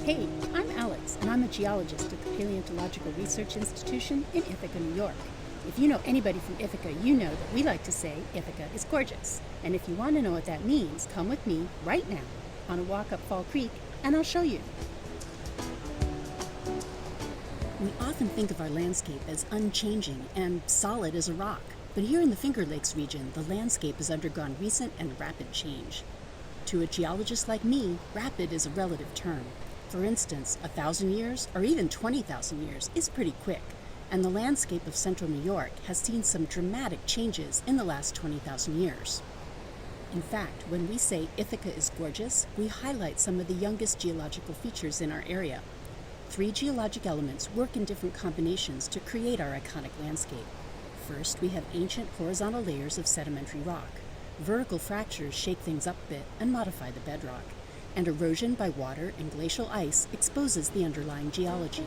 Hey, I'm Alex, and I'm a geologist at the Paleontological Research Institution in Ithaca, New York. If you know anybody from Ithaca, you know that we like to say Ithaca is gorgeous. And if you want to know what that means, come with me right now on a walk up Fall Creek, and I'll show you. We often think of our landscape as unchanging and solid as a rock. But here in the Finger Lakes region, the landscape has undergone recent and rapid change. To a geologist like me, rapid is a relative term. For instance, 1,000 years or even 20,000 years is pretty quick, and the landscape of central New York has seen some dramatic changes in the last 20,000 years. In fact, when we say Ithaca is gorgeous, we highlight some of the youngest geological features in our area. 3 geologic elements work in different combinations to create our iconic landscape. First, we have ancient horizontal layers of sedimentary rock. Vertical fractures shake things up a bit and modify the bedrock, and erosion by water and glacial ice exposes the underlying geology.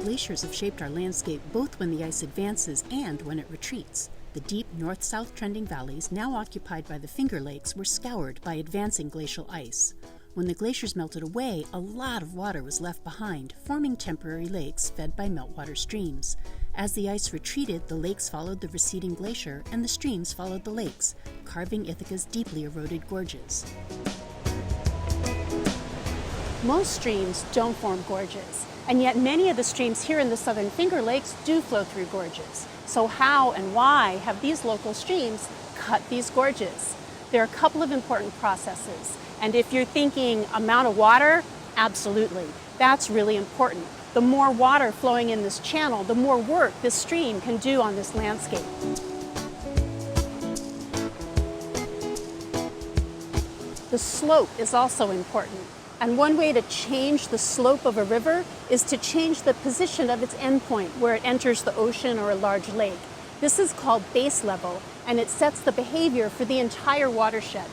Glaciers have shaped our landscape both when the ice advances and when it retreats. The deep north-south trending valleys now occupied by the Finger Lakes were scoured by advancing glacial ice. When the glaciers melted away, a lot of water was left behind, forming temporary lakes fed by meltwater streams. As the ice retreated, the lakes followed the receding glacier, and the streams followed the lakes, carving Ithaca's deeply eroded gorges. Most streams don't form gorges, and yet many of the streams here in the southern Finger Lakes do flow through gorges. So how and why have these local streams cut these gorges? There are a couple of important processes. And if you're thinking amount of water, absolutely. That's really important. The more water flowing in this channel, the more work this stream can do on this landscape. The slope is also important. And one way to change the slope of a river is to change the position of its endpoint where it enters the ocean or a large lake. This is called base level, and it sets the behavior for the entire watershed.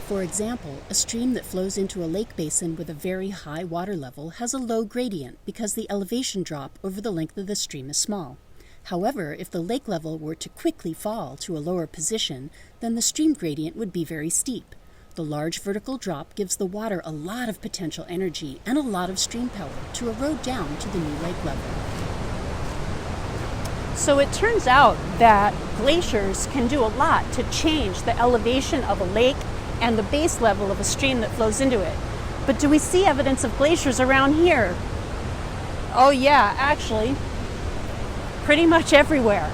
For example, a stream that flows into a lake basin with a very high water level has a low gradient because the elevation drop over the length of the stream is small. However, if the lake level were to quickly fall to a lower position, then the stream gradient would be very steep. The large vertical drop gives the water a lot of potential energy and a lot of stream power to erode down to the new lake level. So it turns out that glaciers can do a lot to change the elevation of a lake and the base level of a stream that flows into it. But do we see evidence of glaciers around here? Oh yeah, actually, pretty much everywhere.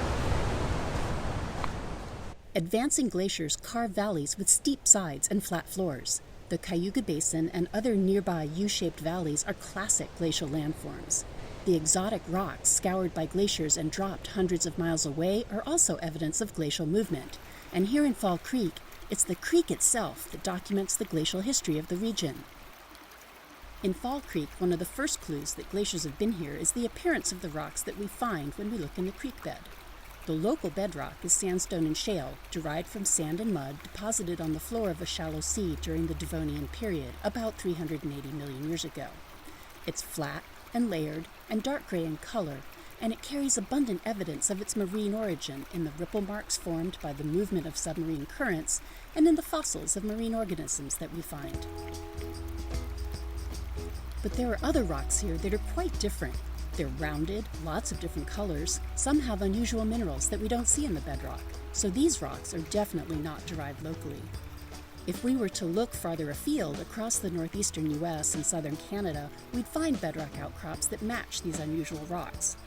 Advancing glaciers carve valleys with steep sides and flat floors. The Cayuga Basin and other nearby U-shaped valleys are classic glacial landforms. The exotic rocks scoured by glaciers and dropped hundreds of miles away are also evidence of glacial movement. And here in Fall Creek, it's the creek itself that documents the glacial history of the region. In Fall Creek, one of the first clues that glaciers have been here is the appearance of the rocks that we find when we look in the creek bed. The local bedrock is sandstone and shale, derived from sand and mud deposited on the floor of a shallow sea during the Devonian period, about 380 million years ago. It's flat and layered and dark gray in color, and it carries abundant evidence of its marine origin in the ripple marks formed by the movement of submarine currents and in the fossils of marine organisms that we find. But there are other rocks here that are quite different. They're rounded, lots of different colors. Some have unusual minerals that we don't see in the bedrock, so these rocks are definitely not derived locally. If we were to look farther afield across the northeastern U.S. and southern Canada, we'd find bedrock outcrops that match these unusual rocks.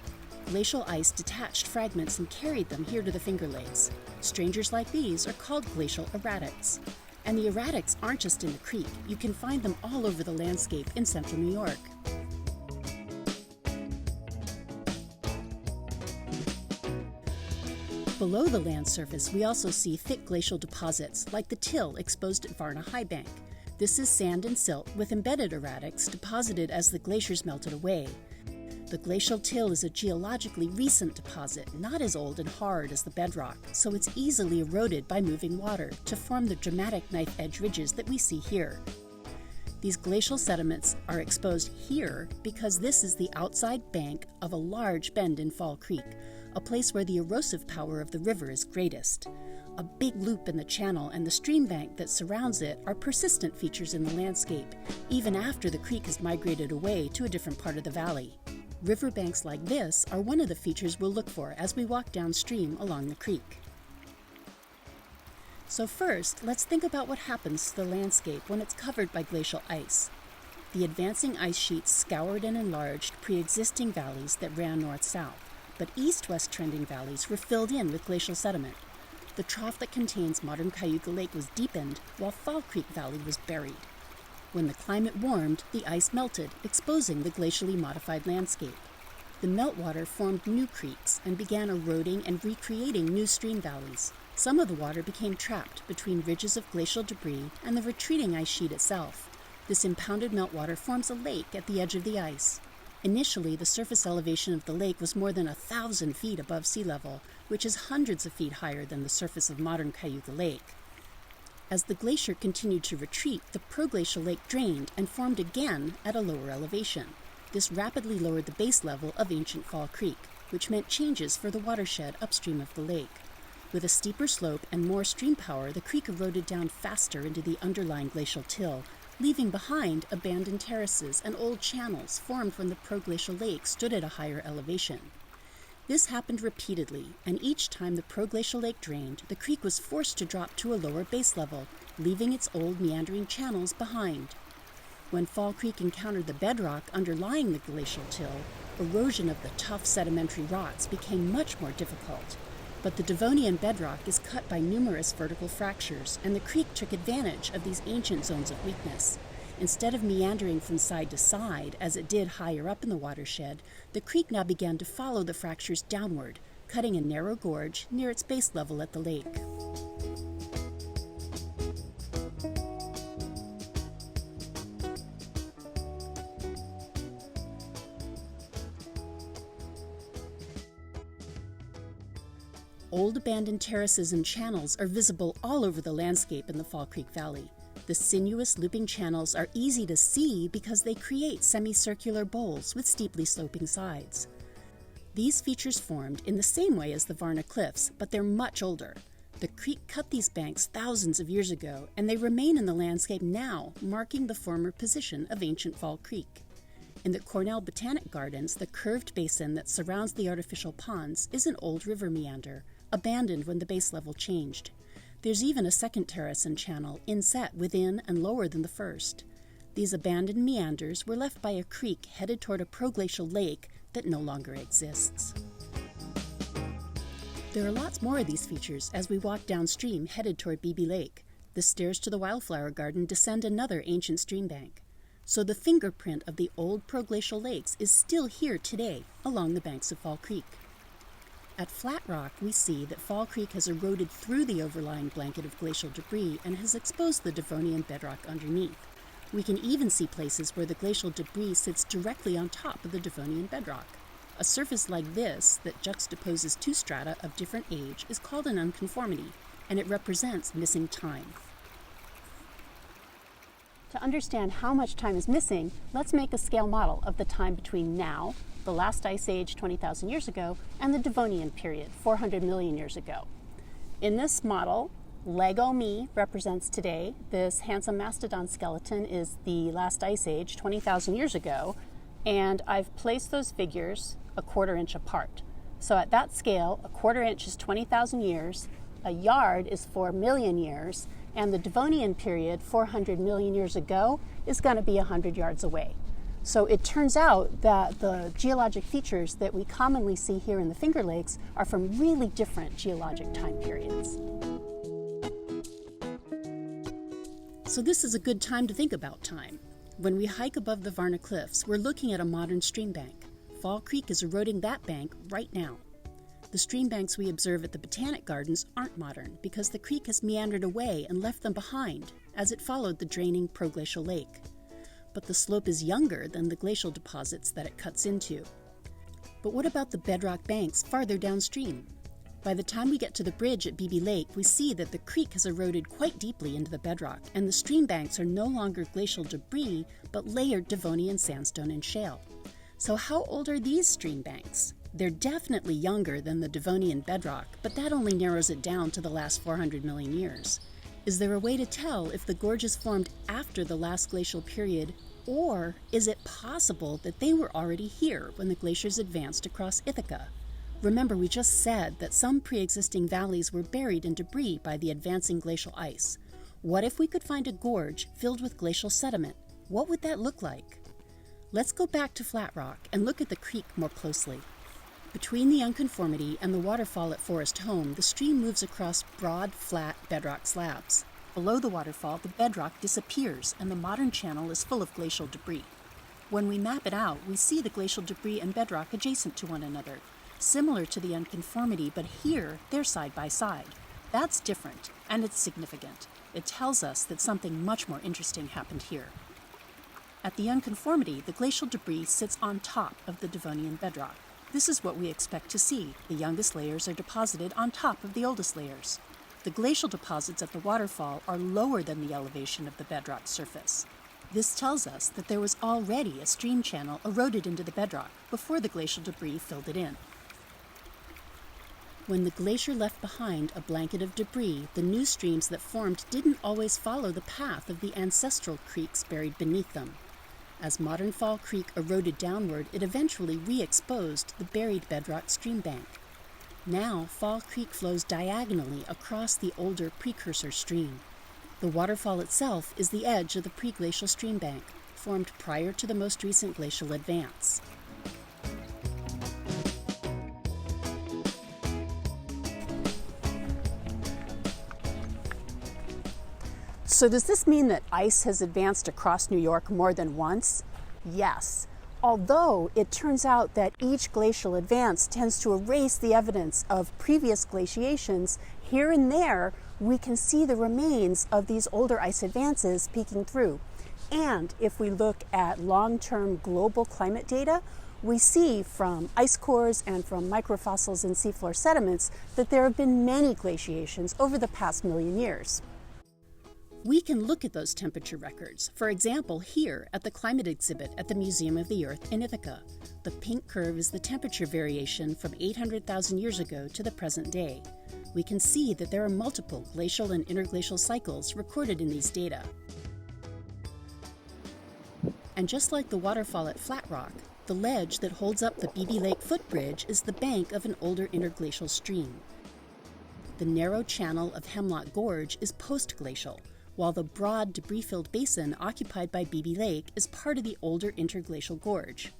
Glacial ice detached fragments and carried them here to the Finger Lakes. Strangers like these are called glacial erratics. And the erratics aren't just in the creek. You can find them all over the landscape in central New York. Below the land surface, we also see thick glacial deposits, like the till exposed at Varna High Bank. This is sand and silt with embedded erratics deposited as the glaciers melted away. The glacial till is a geologically recent deposit, not as old and hard as the bedrock, so it's easily eroded by moving water to form the dramatic knife-edge ridges that we see here. These glacial sediments are exposed here because this is the outside bank of a large bend in Fall Creek, a place where the erosive power of the river is greatest. A big loop in the channel and the stream bank that surrounds it are persistent features in the landscape, even after the creek has migrated away to a different part of the valley. Riverbanks like this are one of the features we'll look for as we walk downstream along the creek. So first, let's think about what happens to the landscape when it's covered by glacial ice. The advancing ice sheets scoured and enlarged pre-existing valleys that ran north-south, but east-west trending valleys were filled in with glacial sediment. The trough that contains modern Cayuga Lake was deepened, while Fall Creek Valley was buried. When the climate warmed, the ice melted, exposing the glacially modified landscape. The meltwater formed new creeks and began eroding and recreating new stream valleys. Some of the water became trapped between ridges of glacial debris and the retreating ice sheet itself. This impounded meltwater forms a lake at the edge of the ice. Initially, the surface elevation of the lake was more than 1,000 feet above sea level, which is hundreds of feet higher than the surface of modern Cayuga Lake. As the glacier continued to retreat, the proglacial lake drained and formed again at a lower elevation. This rapidly lowered the base level of ancient Fall Creek, which meant changes for the watershed upstream of the lake. With a steeper slope and more stream power, the creek eroded down faster into the underlying glacial till, leaving behind abandoned terraces and old channels formed when the proglacial lake stood at a higher elevation. This happened repeatedly, and each time the proglacial lake drained, the creek was forced to drop to a lower base level, leaving its old meandering channels behind. When Fall Creek encountered the bedrock underlying the glacial till, erosion of the tough sedimentary rocks became much more difficult. But the Devonian bedrock is cut by numerous vertical fractures, and the creek took advantage of these ancient zones of weakness. Instead of meandering from side to side, as it did higher up in the watershed, the creek now began to follow the fractures downward, cutting a narrow gorge near its base level at the lake. Old abandoned terraces and channels are visible all over the landscape in the Fall Creek Valley. The sinuous looping channels are easy to see because they create semicircular bowls with steeply sloping sides. These features formed in the same way as the Varna Cliffs, but they're much older. The creek cut these banks thousands of years ago, and they remain in the landscape now, marking the former position of ancient Fall Creek. In the Cornell Botanic Gardens, the curved basin that surrounds the artificial ponds is an old river meander, abandoned when the base level changed. There's even a second terrace and channel inset within and lower than the first. These abandoned meanders were left by a creek headed toward a proglacial lake that no longer exists. There are lots more of these features as we walk downstream headed toward Beebe Lake. The stairs to the wildflower garden descend another ancient stream bank. So the fingerprint of the old proglacial lakes is still here today along the banks of Fall Creek. At Flat Rock, we see that Fall Creek has eroded through the overlying blanket of glacial debris and has exposed the Devonian bedrock underneath. We can even see places where the glacial debris sits directly on top of the Devonian bedrock. A surface like this, that juxtaposes two strata of different age, is called an unconformity, and it represents missing time. To understand how much time is missing, let's make a scale model of the time between now, the last ice age 20,000 years ago, and the Devonian period, 400 million years ago. In this model, Lego me represents today. This handsome mastodon skeleton is the last ice age 20,000 years ago, and I've placed those figures a quarter inch apart. So at that scale, a quarter inch is 20,000 years, a yard is 4 million years, and the Devonian period, 400 million years ago, is going to be 100 yards away. So it turns out that the geologic features that we commonly see here in the Finger Lakes are from really different geologic time periods. So this is a good time to think about time. When we hike above the Varna Cliffs, we're looking at a modern stream bank. Fall Creek is eroding that bank right now. The stream banks we observe at the Botanic Gardens aren't modern because the creek has meandered away and left them behind as it followed the draining proglacial lake. But the slope is younger than the glacial deposits that it cuts into. But what about the bedrock banks farther downstream? By the time we get to the bridge at Beebe Lake, we see that the creek has eroded quite deeply into the bedrock, and the stream banks are no longer glacial debris, but layered Devonian sandstone and shale. So how old are these stream banks? They're definitely younger than the Devonian bedrock, but that only narrows it down to the last 400 million years. Is there a way to tell if the gorges formed after the last glacial period, or is it possible that they were already here when the glaciers advanced across Ithaca? Remember, we just said that some pre-existing valleys were buried in debris by the advancing glacial ice. What if we could find a gorge filled with glacial sediment? What would that look like? Let's go back to Flat Rock and look at the creek more closely. Between the unconformity and the waterfall at Forest Home, the stream moves across broad, flat bedrock slabs. Below the waterfall, the bedrock disappears and the modern channel is full of glacial debris. When we map it out, we see the glacial debris and bedrock adjacent to one another, similar to the unconformity, but here they're side by side. That's different, and it's significant. It tells us that something much more interesting happened here. At the unconformity, the glacial debris sits on top of the Devonian bedrock. This is what we expect to see. The youngest layers are deposited on top of the oldest layers. The glacial deposits at the waterfall are lower than the elevation of the bedrock surface. This tells us that there was already a stream channel eroded into the bedrock before the glacial debris filled it in. When the glacier left behind a blanket of debris, the new streams that formed didn't always follow the path of the ancestral creeks buried beneath them. As modern Fall Creek eroded downward, it eventually re-exposed the buried bedrock stream bank. Now, Fall Creek flows diagonally across the older precursor stream. The waterfall itself is the edge of the pre-glacial stream bank, formed prior to the most recent glacial advance. So does this mean that ice has advanced across New York more than once? Yes, although it turns out that each glacial advance tends to erase the evidence of previous glaciations. Here and there, we can see the remains of these older ice advances peeking through. And if we look at long-term global climate data, we see from ice cores and from microfossils in seafloor sediments that there have been many glaciations over the past million years. We can look at those temperature records, for example here at the climate exhibit at the Museum of the Earth in Ithaca. The pink curve is the temperature variation from 800,000 years ago to the present day. We can see that there are multiple glacial and interglacial cycles recorded in these data. And just like the waterfall at Flat Rock, the ledge that holds up the Beebe Lake footbridge is the bank of an older interglacial stream. The narrow channel of Hemlock Gorge is post-glacial, while the broad debris-filled basin occupied by Beebe Lake is part of the older interglacial gorge.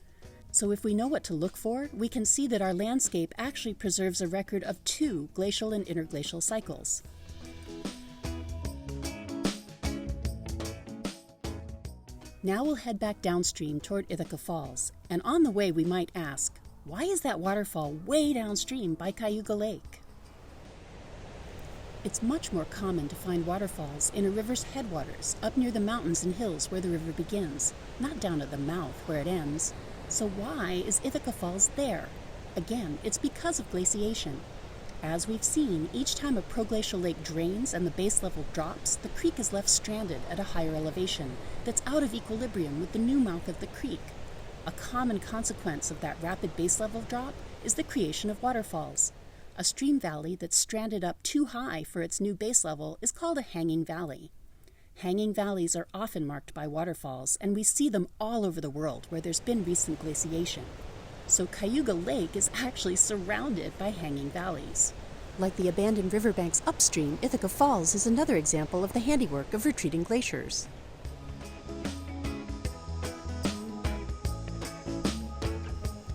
So if we know what to look for, we can see that our landscape actually preserves a record of 2 glacial and interglacial cycles. Now we'll head back downstream toward Ithaca Falls, and on the way we might ask, why is that waterfall way downstream by Cayuga Lake? It's much more common to find waterfalls in a river's headwaters, up near the mountains and hills where the river begins, not down at the mouth where it ends. So why is Ithaca Falls there? Again, it's because of glaciation. As we've seen, each time a proglacial lake drains and the base level drops, the creek is left stranded at a higher elevation that's out of equilibrium with the new mouth of the creek. A common consequence of that rapid base level drop is the creation of waterfalls. A stream valley that's stranded up too high for its new base level is called a hanging valley. Hanging valleys are often marked by waterfalls, and we see them all over the world where there's been recent glaciation. So Cayuga Lake is actually surrounded by hanging valleys. Like the abandoned riverbanks upstream, Ithaca Falls is another example of the handiwork of retreating glaciers.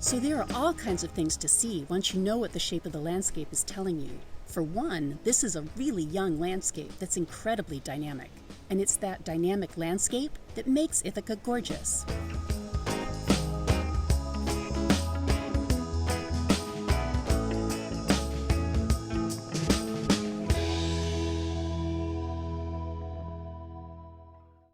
So there are all kinds of things to see once you know what the shape of the landscape is telling you. For one, this is a really young landscape that's incredibly dynamic. And it's that dynamic landscape that makes Ithaca gorgeous.